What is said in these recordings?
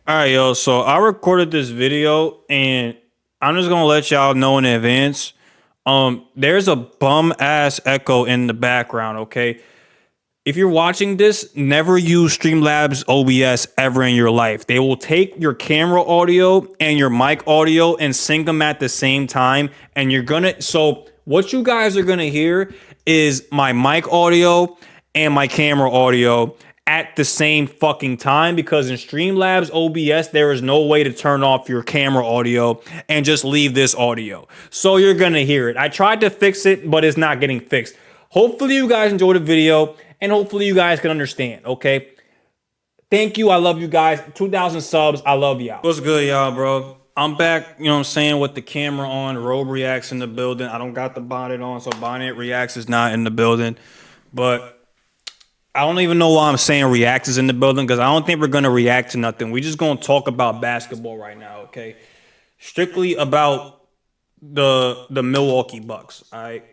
All right, yo. So I recorded this video, and I'm just gonna let y'all know in advance. There's a bum ass echo in the background. Okay, if you're watching this, never use Streamlabs OBS ever in your life. They will take your camera audio and your mic audio and sync them at the same time, and you're gonna. So what you guys are gonna hear is my mic audio and my camera audio at the same fucking time, because in Streamlabs OBS there is no way to turn off your camera audio and just leave this audio. So you're gonna hear it. I tried to fix it, but it's not getting fixed. Hopefully you guys enjoyed the video and hopefully you guys can understand, okay? Thank you. I love you guys. 2,000 subs. I love y'all. What's good, y'all, bro? I'm back, you know what I'm saying, with the camera on. Robe Reacts in the building. I don't got the bonnet on, so Bonnet Reacts is not in the building. But I don't even know why I'm saying Reacts is in the building, because I don't think we're going to react to nothing. We just going to talk about basketball right now, okay? Strictly about the Milwaukee Bucks, all right?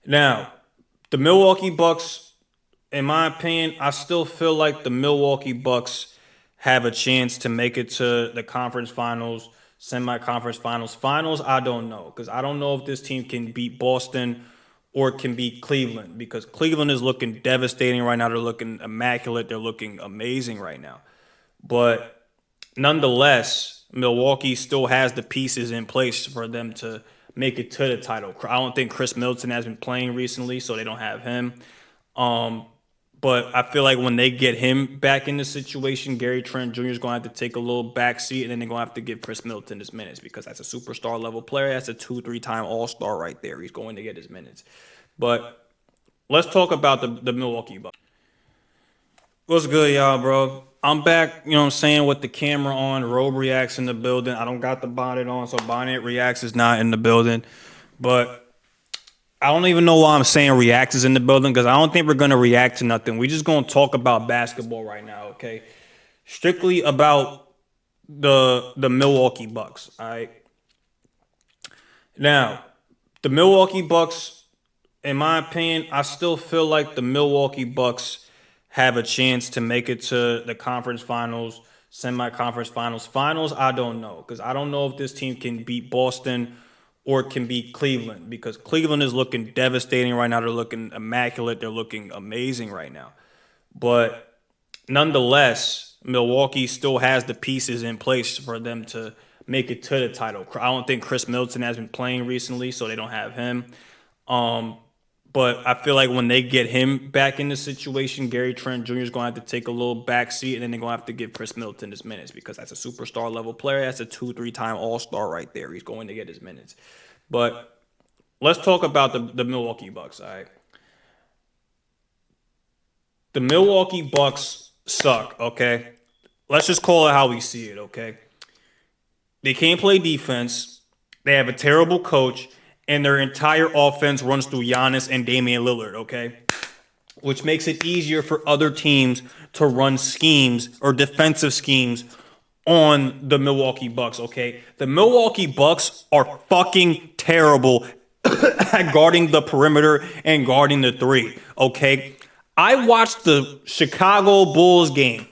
Now, the Milwaukee Bucks, in my opinion, I still feel like the Milwaukee Bucks have a chance to make it to the conference finals, semi-conference finals. I don't know, because I don't know if this team can beat Boston or can beat Cleveland, because Cleveland is looking devastating right now. They're looking immaculate. They're looking amazing right now. But nonetheless, Milwaukee still has the pieces in place for them to make it to the title. I don't think Chris Middleton has been playing recently, so they don't have him. But I feel like when they get him back in the situation, Gary Trent Jr. is going to have to take a little back seat, and then they're going to have to give Chris Middleton his minutes, because that's a superstar level player. That's a 2-3-time All-Star right there. He's going to get his minutes. But let's talk about the Milwaukee Bucks. What's good, y'all, bro? I'm back, you know what I'm saying, with the camera on. Robe Reacts in the building. I don't got the bonnet on, so Bonnet Reacts is not in the building. But I don't even know why I'm saying Reacts is in the building, because I don't think we're going to react to nothing. We just going to talk about basketball right now, okay? Strictly about the Milwaukee Bucks, all right? Now, the Milwaukee Bucks, in my opinion, I still feel like the Milwaukee Bucks have a chance to make it to the conference finals, semi-conference finals. I don't know, because I don't know if this team can beat Boston or can beat Cleveland, because Cleveland is looking devastating right now. They're looking immaculate. They're looking amazing right now. But nonetheless, Milwaukee still has the pieces in place for them to make it to the title. I don't think Chris Middleton has been playing recently, so they don't have him. But I feel like when they get him back in the situation, Gary Trent Jr. is going to have to take a little back seat, and then they're going to have to give Chris Middleton his minutes, because that's a superstar level player. That's a 2-3-time All-Star right there. He's going to get his minutes. But let's talk about the Milwaukee Bucks, all right? The Milwaukee Bucks suck, okay? Let's just call it how we see it, okay? They can't play defense. They have a terrible coach, and their entire offense runs through Giannis and Damian Lillard, okay? Which makes it easier for other teams to run schemes or defensive schemes on the Milwaukee Bucks, okay? The Milwaukee Bucks are fucking terrible at guarding the perimeter and guarding the three, okay? I watched the Chicago Bulls game,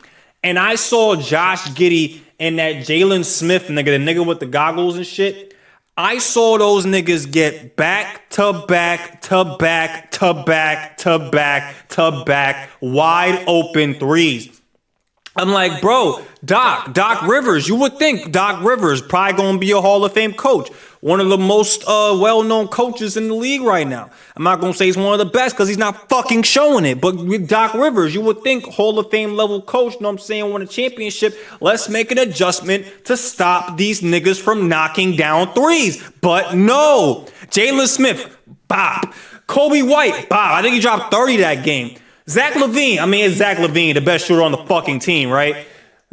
and I saw Josh Giddey and that Jalen Smith nigga, the nigga with the goggles and shit. I saw those niggas get back to back to back to back to back to back wide open threes. I'm like, bro, Doc Rivers, you would think Doc Rivers probably going to be a Hall of Fame coach. One of the most well-known coaches in the league right now. I'm not going to say he's one of the best because he's not fucking showing it. But with Doc Rivers, you would think Hall of Fame level coach, you know what I'm saying, won a championship. Let's make an adjustment to stop these niggas from knocking down threes. But no. Jalen Smith, bop. Kobe White, bop. I think he dropped 30 that game. Zach LaVine, it's Zach LaVine, the best shooter on the fucking team, right?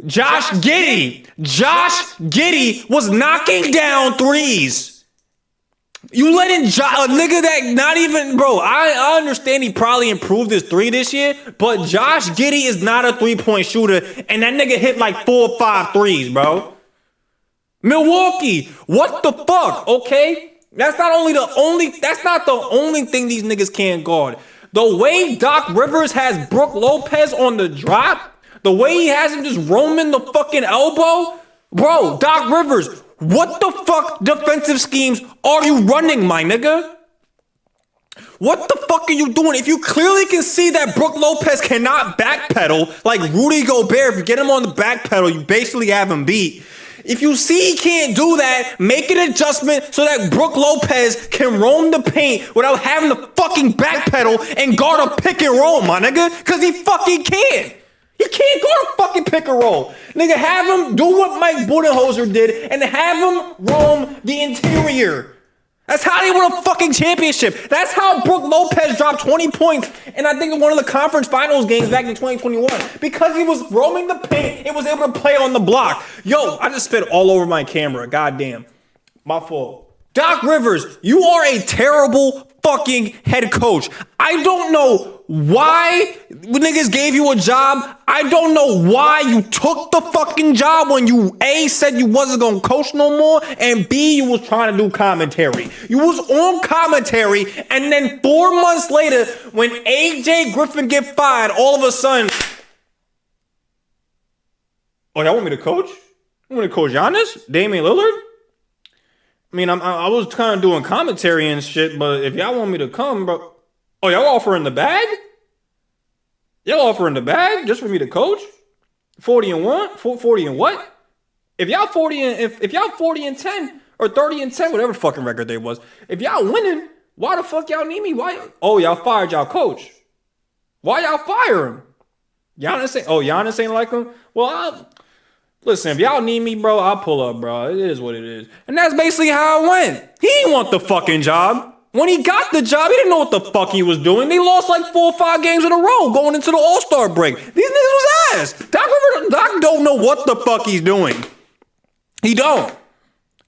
Josh Giddey was knocking down threes. You letting a nigga that not even, bro, I understand he probably improved his three this year, but Josh Giddey is not a three-point shooter, and that nigga hit like 4 or 5 threes, bro. Milwaukee, what the fuck, okay? That's not the only thing these niggas can't guard. The way Doc Rivers has Brook Lopez on the drop, The way he has him just roaming the fucking elbow, bro. Doc Rivers, what the fuck defensive schemes are you running, my nigga? What the fuck are you doing? If you clearly can see that Brook Lopez cannot backpedal like Rudy Gobert, if you get him on the backpedal, you basically have him beat. If you see he can't do that, make an adjustment so that Brook Lopez can roam the paint without having to fucking backpedal and guard a pick and roll, my nigga. Because he fucking can't. He can't guard a fucking pick and roll. Nigga, have him do what Mike Budenholzer did and have him roam the interior. That's how they won a fucking championship. That's how Brook Lopez dropped 20 points and I think in one of the conference finals games back in 2021. Because he was roaming the paint, it was able to play on the block. Yo, I just spit all over my camera. Goddamn. My fault. Doc Rivers, you are a terrible fucking head coach. I don't know why niggas gave you a job. I don't know why you took the fucking job when you A, said you wasn't gonna coach no more, and B, you was trying to do commentary. You was on commentary, and then 4 months later, when AJ Griffin get fired, all of a sudden, oh, y'all want me to coach? You want me to coach Giannis? Damian Lillard? I mean, I was kind of doing commentary and shit, but if y'all want me to come, bro. Oh, y'all offering the bag? Y'all offering the bag just for me to coach? 40 and 1? 40 and what? If y'all 40 and if y'all 40 and 10 or 30 and 10, whatever fucking record they was, if y'all winning, why the fuck y'all need me? Why? Oh, y'all fired y'all coach. Why y'all fire him? Giannis ain't like him? Well, listen, if y'all need me, bro, I'll pull up, bro. It is what it is. And that's basically how it went. He didn't want the fucking job. When he got the job, he didn't know what the fuck he was doing. They lost like 4 or 5 games in a row going into the All-Star break. These niggas was ass. Doc don't know what the fuck he's doing. He don't.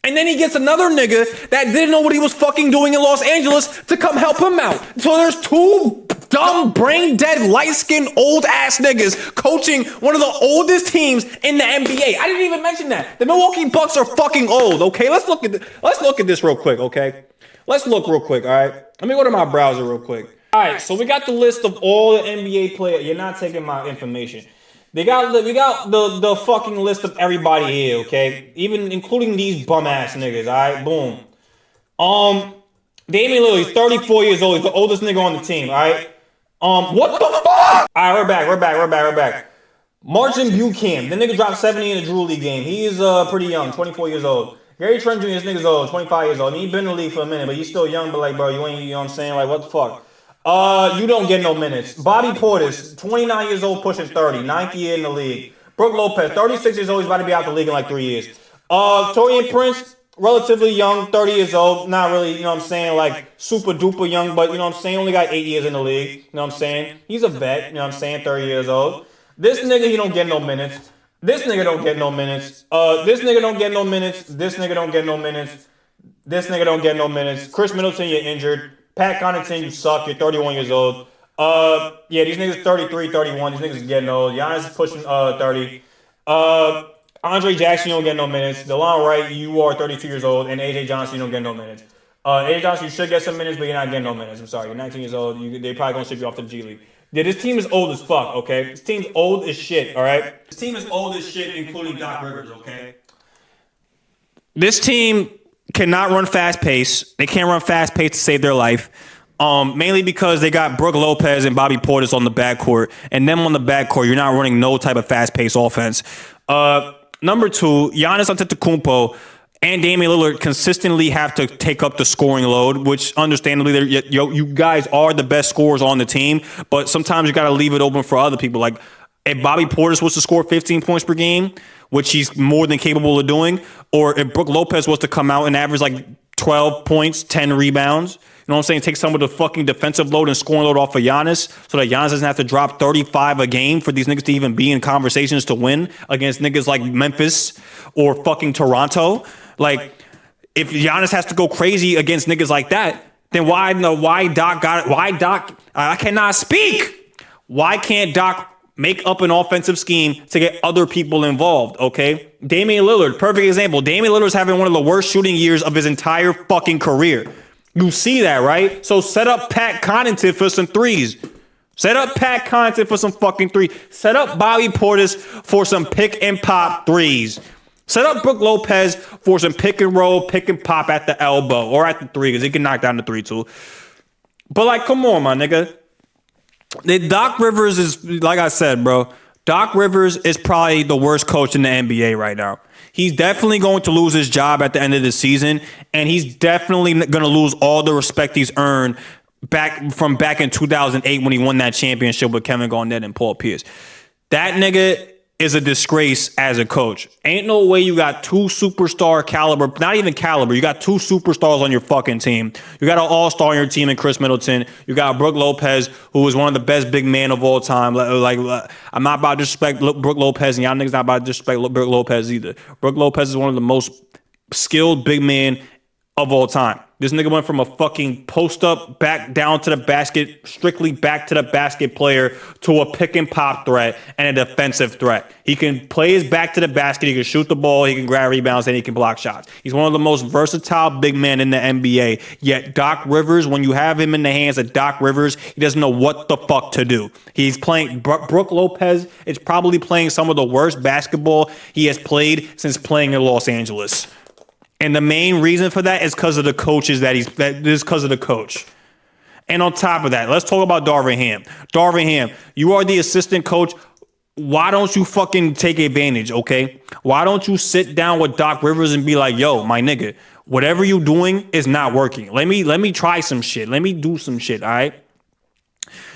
And then he gets another nigga that didn't know what he was fucking doing in Los Angeles to come help him out. So there's 2 dumb, brain-dead, light-skinned, old-ass niggas coaching one of the oldest teams in the NBA. I didn't even mention that. The Milwaukee Bucks are fucking old, okay? Let's look at this real quick, okay? Let's look real quick, all right? Let me go to my browser real quick. All right, so we got the list of all the NBA players. You're not taking my information. We got the fucking list of everybody here, okay? Even including these bum-ass niggas, all right? Boom. Damian Lillard, he's 34 years old. He's the oldest nigga on the team, all right? What the fuck? All right, we're back. Martin Buchanan, the nigga dropped 70 in the Drew League game. He is pretty young, 24 years old. Gary Trent Jr., this nigga's old, 25 years old. I mean, he been in the league for a minute, but he's still young, but like, bro, you ain't, you know what I'm saying? Like, what the fuck? You don't get no minutes. Bobby Portis, 29 years old, pushing 30, 9th year in the league. Brook Lopez, 36 years old, he's about to be out the league in like 3 years. Torian Prince, relatively young, 30 years old, not really, you know what I'm saying, like super duper young, but you know what I'm saying, only got 8 years in the league, you know what I'm saying? He's a vet, you know what I'm saying, 30 years old. This nigga, he don't get no minutes. This nigga don't get no minutes. This nigga don't get no minutes. This nigga don't get no minutes. This nigga don't get no minutes. Chris Middleton, you're injured. Pat Connaughton, you suck. You're 31 years old. Yeah, these niggas 33, 31. These niggas getting old. Giannis is pushing 30. Andre Jackson, you don't get no minutes. DeLon Wright, you are 32 years old. And AJ Johnson, you don't get no minutes. AJ Johnson, you should get some minutes, but you're not getting no minutes. I'm sorry. You're 19 years old. They probably gonna ship you off to the G League. Yeah, this team is old as fuck, okay? This team's old as shit, all right? This team is old as shit, including Doc Rivers, okay? This team cannot run fast pace. They can't run fast pace to save their life. Mainly because they got Brook Lopez and Bobby Portis on the backcourt, and them on the backcourt, you're not running no type of fast pace offense. Number 2, Giannis Antetokounmpo and Damian Lillard consistently have to take up the scoring load, which understandably, you guys are the best scorers on the team, but sometimes you got to leave it open for other people. Like, if Bobby Portis was to score 15 points per game, which he's more than capable of doing, or if Brook Lopez was to come out and average like 12 points, 10 rebounds, you know what I'm saying? Take some of the fucking defensive load and scoring load off of Giannis so that Giannis doesn't have to drop 35 a game for these niggas to even be in conversations to win against niggas like Memphis or fucking Toronto. Like, if Giannis has to go crazy against niggas like that, then why Doc got it? Why Doc? I cannot speak. Why can't Doc make up an offensive scheme to get other people involved, okay? Damian Lillard, perfect example. Damian Lillard's having one of the worst shooting years of his entire fucking career. You see that, right? So set up Pat Connaughton for some threes. Set up Pat Connaughton for some fucking three. Set up Bobby Portis for some pick and pop threes. Set up Brook Lopez for some pick and roll, pick and pop at the elbow or at the three because he can knock down the three too. But like, come on, my nigga. Doc Rivers is, like I said, bro. Doc Rivers is probably the worst coach in the NBA right now. He's definitely going to lose his job at the end of the season, and he's definitely going to lose all the respect he's earned back in 2008 when he won that championship with Kevin Garnett and Paul Pierce. That nigga is a disgrace as a coach. Ain't no way you got two superstar caliber, not even caliber. You got two superstars on your fucking team. You got an all-star on your team in Chris Middleton. You got Brook Lopez, who is one of the best big men of all time. Like I'm not about to disrespect Brook Lopez, and y'all niggas not about to disrespect Brook Lopez either. Brook Lopez is one of the most skilled big men of all time. This nigga went from a fucking post-up, back down to the basket, strictly back to the basket player to a pick-and-pop threat and a defensive threat. He can play his back to the basket, he can shoot the ball, he can grab rebounds, and he can block shots. He's one of the most versatile big men in the NBA. Yet Doc Rivers, when you have him in the hands of Doc Rivers, he doesn't know what the fuck to do. He's playing, Brook Lopez is probably playing some of the worst basketball he has played since playing in Los Angeles. And the main reason for that is because of the coaches that is because of the coach. And on top of that, let's talk about Darvin Ham. Darvin Ham, you are the assistant coach. Why don't you fucking take advantage, okay? Why don't you sit down with Doc Rivers and be like, yo, my nigga, whatever you doing is not working. Let me try some shit. Let me do some shit, all right?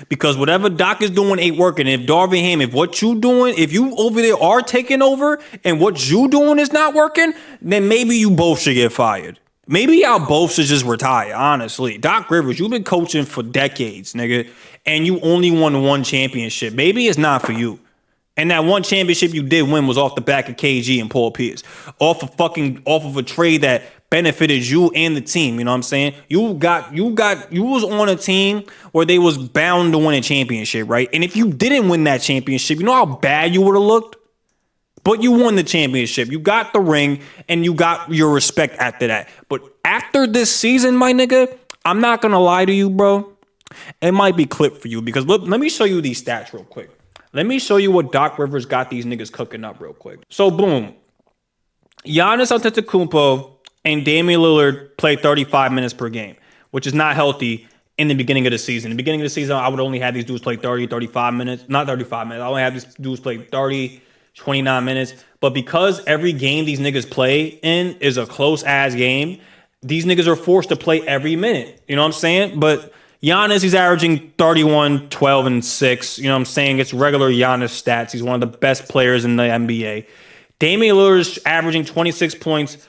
Because whatever Doc is doing ain't working. If Darvin Ham, if what you doing, if you over there are taking over and what you doing is not working, then maybe you both should get fired. Maybe y'all both should just retire, honestly. Doc Rivers, you've been coaching for decades, nigga, and you only won one championship. Maybe it's not for you. And that one championship you did win was off the back of KG and Paul Pierce. Off of a trade that benefited you and the team. You know what I'm saying? You was on a team where they was bound to win a championship, right? And if you didn't win that championship, you know how bad you would have looked? But you won the championship. You got the ring and you got your respect after that. But after this season, my nigga, I'm not going to lie to you, bro. It might be clipped for you because look, let me show you these stats real quick. Let me show you what Doc Rivers got these niggas cooking up real quick. So, boom. Giannis Antetokounmpo and Damian Lillard played 35 minutes per game, which is not healthy in the beginning of the season. In the beginning of the season, I would only have these dudes play 30, 35 minutes. Not 35 minutes. I only have these dudes play 30, 29 minutes. But because every game these niggas play in is a close-ass game, these niggas are forced to play every minute. You know what I'm saying? But Giannis, he's averaging 31, 12, and 6. You know what I'm saying? It's regular Giannis stats. He's one of the best players in the NBA. Damian Lillard's averaging 26 points,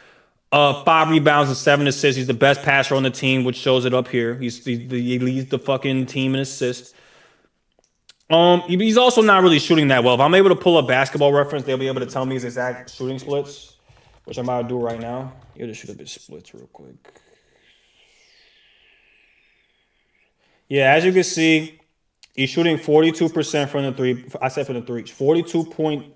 5 rebounds, and 7 assists. He's the best passer on the team, which shows it up here. He leads the fucking team in assists. He's also not really shooting that well. If I'm able to pull a Basketball Reference, they'll be able to tell me his exact shooting splits, which I'm about to do right now. You'll just shoot up his splits real quick. Yeah, as you can see, he's shooting 42% from the three. I said from the three. 42 point.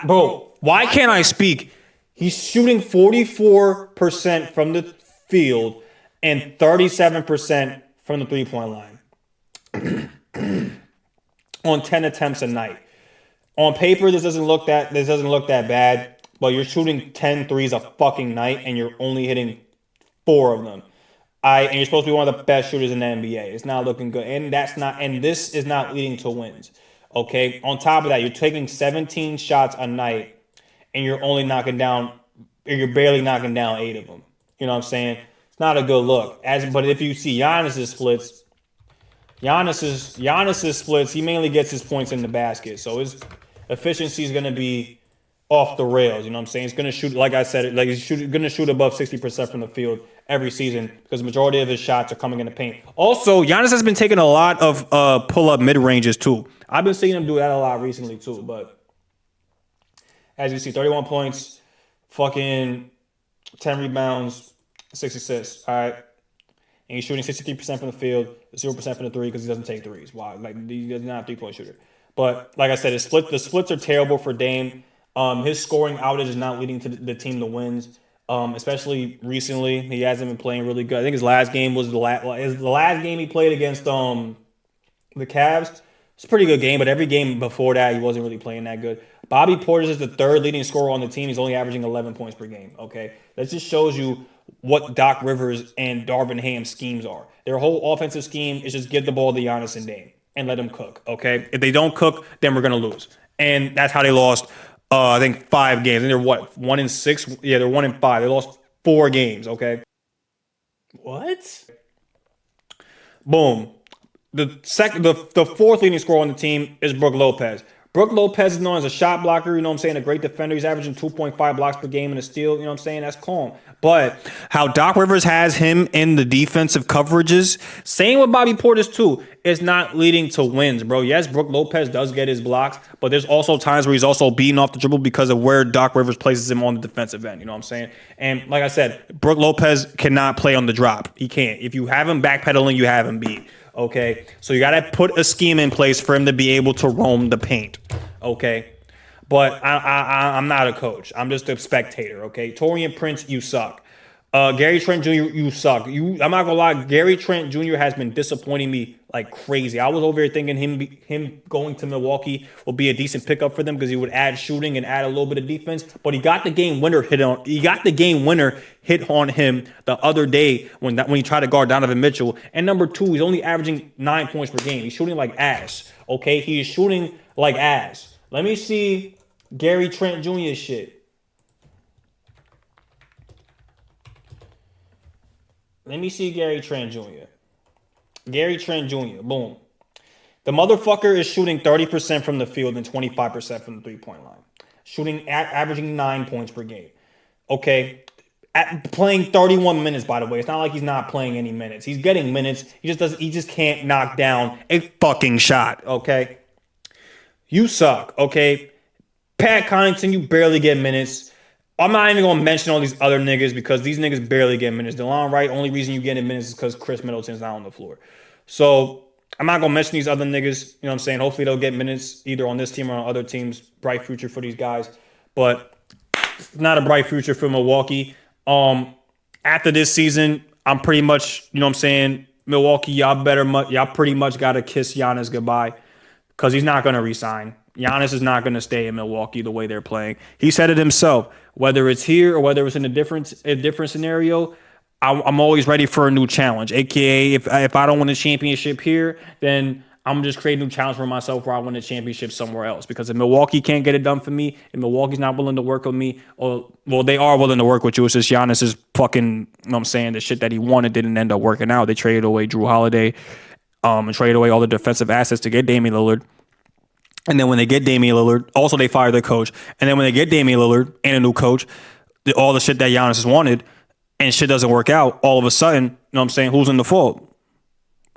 Bro, why can't I speak? He's shooting 44% from the field and 37% from the three-point line on 10 attempts a night. On paper, this doesn't look that bad, but you're shooting 10 threes a fucking night and you're only hitting 4 of them. And you're supposed to be one of the best shooters in the NBA. It's not looking good. And this is not leading to wins. Okay. On top of that, you're taking 17 shots a night and you're barely knocking down 8 of them. You know what I'm saying? It's not a good look. But if you see Giannis's splits, he mainly gets his points in the basket. So his efficiency is going to be off the rails. You know what I'm saying? He's going to shoot, like I said, he's going to shoot above 60% from the field every season because the majority of his shots are coming in the paint. Also, Giannis has been taking a lot of pull-up mid-ranges too. I've been seeing him do that a lot recently too. But as you see, 31 points, fucking 10 rebounds, 6 assists. All right. And he's shooting 63% from the field, 0% from the three because he doesn't take threes. Wow. Like, he's not a three-point shooter. But like I said, the splits are terrible for Dame. His scoring outage is not leading to the team to wins. Especially recently, he hasn't been playing really good. I think his last game was the last game he played against The Cavs, it's a pretty good game, but every game before that, he wasn't really playing that good. Bobby Portis is the third leading scorer on the team. He's only averaging 11 points per game. Okay, that just shows you what Doc Rivers and Darvin Ham's schemes are. Their whole offensive scheme is just give the ball to Giannis and Dame and let them cook. Okay, if they don't cook, then we're gonna lose, and that's how they lost. I think 5 games. And they're what 1-6. Yeah, they're 1-5. They lost 4 games. Okay, what? Boom. The fourth leading scorer on the team is Brook Lopez. Brook Lopez is known as a shot blocker, you know what I'm saying, a great defender. He's averaging 2.5 blocks per game and a steal, you know what I'm saying? That's calm. But how Doc Rivers has him in the defensive coverages, same with Bobby Portis too, is not leading to wins, bro. Yes, Brook Lopez does get his blocks, but there's also times where he's also beating off the dribble because of where Doc Rivers places him on the defensive end, you know what I'm saying? And like I said, Brook Lopez cannot play on the drop. He can't. If you have him backpedaling, you have him beat. Okay, so you got to put a scheme in place for him to be able to roam the paint. Okay, but I'm not a coach. I'm just a spectator. Okay, Taurean Prince, you suck. Gary Trent Jr., you suck. I'm not gonna lie. Gary Trent Jr. has been disappointing me like crazy. I was over here thinking him going to Milwaukee will be a decent pickup for them because he would add shooting and add a little bit of defense. But he got the game winner hit on. He got the game winner hit on him the other day when he tried to guard Donovan Mitchell. And number two, he's only averaging 9 points per game. He's shooting like ass. Okay, he is shooting like ass. Let me see Gary Trent Jr. shit. Let me see Gary Trent Jr. Gary Trent Jr. Boom. The motherfucker is shooting 30% from the field and 25% from the three-point line. Averaging 9 points per game. Okay. Playing 31 minutes, by the way. It's not like he's not playing any minutes. He's getting minutes. He just can't knock down a fucking shot. Okay. You suck. Okay. Pat Connaughton, you barely get minutes. I'm not even going to mention all these other niggas because these niggas barely get minutes. DeLon Wright, only reason you get in minutes is because Chris Middleton's not on the floor. So I'm not going to mention these other niggas. You know what I'm saying? Hopefully they'll get minutes either on this team or on other teams. Bright future for these guys. But not a bright future for Milwaukee. After this season, I'm pretty much, you know what I'm saying, Milwaukee, y'all pretty much got to kiss Giannis goodbye because he's not going to resign. Giannis is not going to stay in Milwaukee the way they're playing. He said it himself. Whether it's here or whether it's in a different scenario, I'm always ready for a new challenge. AKA, if I don't win a championship here, then I'm just creating a new challenge for myself where I win a championship somewhere else. Because if Milwaukee can't get it done for me, if Milwaukee's not willing to work with me, they are willing to work with you. It's just Giannis is fucking, you know what I'm saying, the shit that he wanted didn't end up working out. They traded away Drew Holiday, and traded away all the defensive assets to get Damian Lillard. And then when they get Damian Lillard, also they fire their coach. And then when they get Damian Lillard and a new coach, all the shit that Giannis has wanted and shit doesn't work out, all of a sudden, you know what I'm saying, who's in the fault?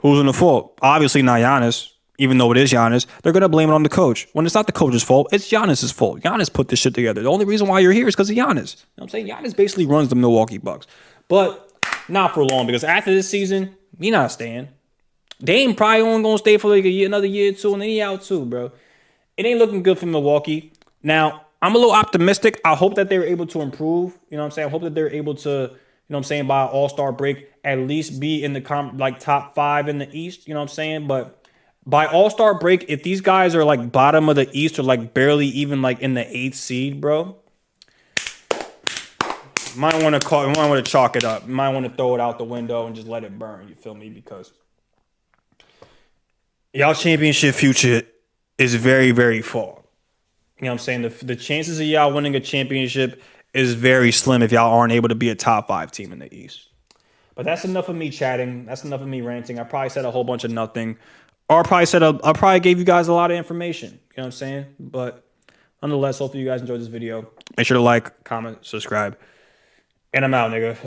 Who's in the fault? Obviously not Giannis, even though it is Giannis. They're going to blame it on the coach. When it's not the coach's fault, it's Giannis' fault. Giannis put this shit together. The only reason why you're here is because of Giannis. You know what I'm saying? Giannis basically runs the Milwaukee Bucks. But not for long because after this season, he not staying. Dame probably only going to stay for like another year or two and then he out too, bro. It ain't looking good for Milwaukee. Now, I'm a little optimistic. I hope that they're able to improve. You know what I'm saying? I hope that they're able to, you know what I'm saying, by All-Star break, at least be in the top 5 in the East. You know what I'm saying? But by All-Star break, if these guys are like bottom of the East or like barely even like in the 8th seed, bro, you might want to chalk it up. You might want to throw it out the window and just let it burn. You feel me? Because y'all championship future is very, very far. You know what I'm saying? The chances of y'all winning a championship is very slim if y'all aren't able to be a top 5 team in the East. But that's enough of me chatting. That's enough of me ranting. I probably said a whole bunch of nothing. Or I probably gave you guys a lot of information. You know what I'm saying? But nonetheless, hopefully you guys enjoyed this video. Make sure to like, comment, subscribe. And I'm out, nigga.